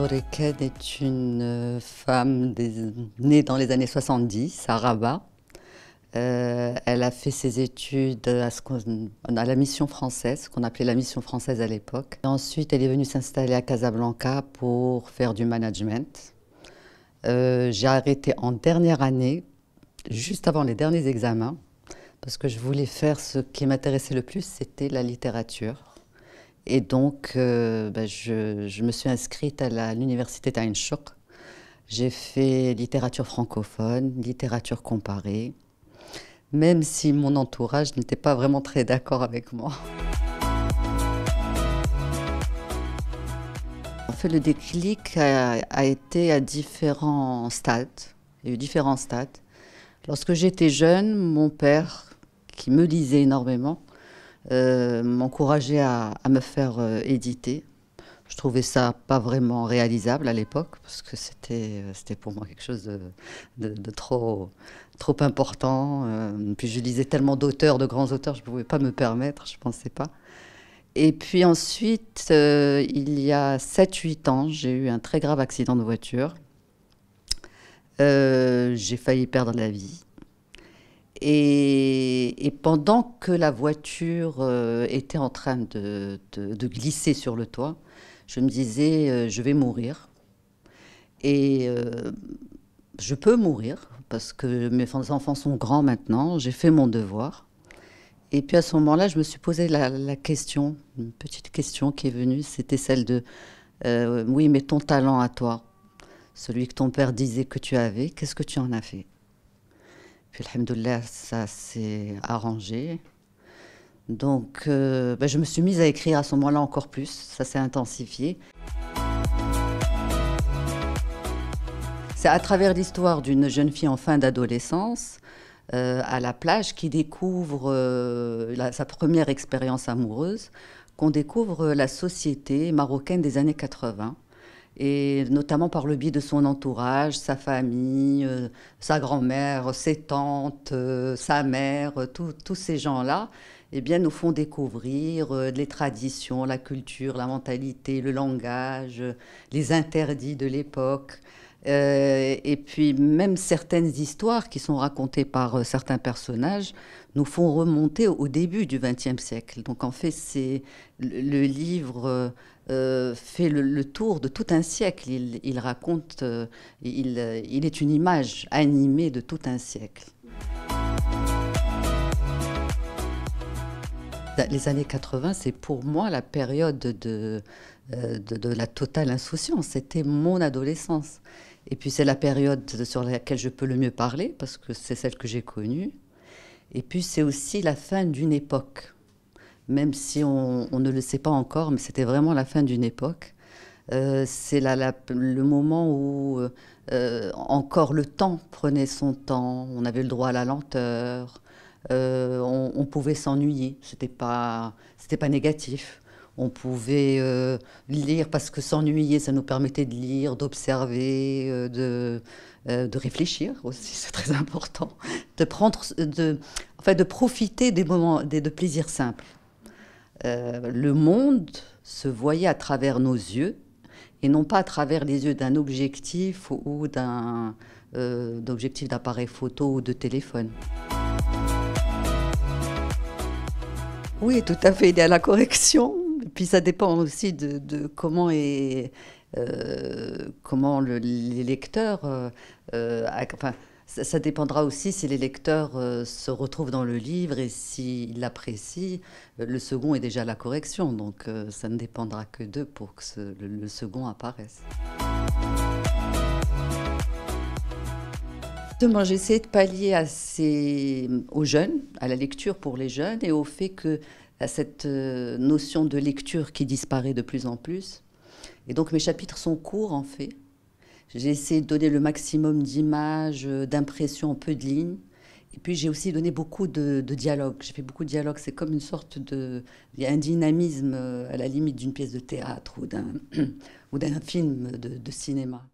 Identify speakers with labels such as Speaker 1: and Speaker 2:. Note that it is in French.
Speaker 1: Reken est une femme née dans les années 70 à Rabat. Elle a fait ses études à la mission française, qu'on appelait la mission française à l'époque. Ensuite, elle est venue s'installer à Casablanca pour faire du management. J'ai arrêté en dernière année, juste avant les derniers examens, parce que je voulais faire ce qui m'intéressait le plus, c'était la littérature. Et donc, je me suis inscrite à l'université d'Ain Chouk. J'ai fait littérature francophone, littérature comparée, même si mon entourage n'était pas vraiment très d'accord avec moi. En fait, le déclic a été à différents stades. Il y a eu différents stades. Lorsque j'étais jeune, mon père, qui me lisait énormément, m'encourageait à me faire éditer. Je trouvais ça pas vraiment réalisable à l'époque, parce que c'était pour moi quelque chose de trop important. Puis je lisais tellement d'auteurs, de grands auteurs, je ne pouvais pas me permettre, je ne pensais pas. Et puis ensuite, il y a 7-8 ans, j'ai eu un très grave accident de voiture. J'ai failli perdre la vie. Et pendant que la voiture était en train de glisser sur le toit, je me disais, je vais mourir. Et je peux mourir, parce que mes enfants sont grands maintenant, j'ai fait mon devoir. Et puis à ce moment-là, je me suis posé la question, une petite question qui est venue, c'était celle de oui, mais ton talent à toi, celui que ton père disait que tu avais, qu'est-ce que tu en as fait? Puis, alhamdoulilah, ça s'est arrangé. Donc, je me suis mise à écrire à ce moment-là encore plus. Ça s'est intensifié. C'est à travers l'histoire d'une jeune fille en fin d'adolescence, à la plage, qui découvre sa première expérience amoureuse, qu'on découvre la société marocaine des années 80. Et notamment par le biais de son entourage, sa famille, sa grand-mère, ses tantes, sa mère, tous ces gens-là, eh bien, nous font découvrir les traditions, la culture, la mentalité, le langage, les interdits de l'époque. Et puis même certaines histoires qui sont racontées par certains personnages nous font remonter au début du XXe siècle. Donc en fait, le livre fait le tour de tout un siècle. Il raconte, il est une image animée de tout un siècle. Les années 80, c'est pour moi la période de la totale insouciance. C'était mon adolescence. Et puis c'est la période sur laquelle je peux le mieux parler, parce que c'est celle que j'ai connue. Et puis c'est aussi la fin d'une époque. Même si on ne le sait pas encore, mais c'était vraiment la fin d'une époque. C'est le moment où encore le temps prenait son temps, on avait le droit à la lenteur, on pouvait s'ennuyer, c'était pas négatif. On pouvait lire, parce que s'ennuyer, ça nous permettait de lire, d'observer, de réfléchir aussi, c'est très important, de profiter des moments de plaisir simple. Le monde se voyait à travers nos yeux et non pas à travers les yeux d'un objectif ou d'objectif d'appareil photo ou de téléphone. Oui, tout à fait, il y a la correction. Et puis ça dépend aussi de comment les lecteurs... ça dépendra aussi si les lecteurs se retrouvent dans le livre et s'ils l'apprécient. Le second est déjà la correction, donc ça ne dépendra que d'eux pour que le second apparaisse. Moi, j'ai essayé de pallier aux jeunes, à la lecture pour les jeunes et au fait à cette notion de lecture qui disparaît de plus en plus. Et donc mes chapitres sont courts en fait. J'ai essayé de donner le maximum d'images, d'impressions, peu de lignes. Et puis j'ai aussi donné beaucoup de dialogues. J'ai fait beaucoup de dialogues. C'est comme une sorte il y a un dynamisme à la limite d'une pièce de théâtre ou d'un film de cinéma.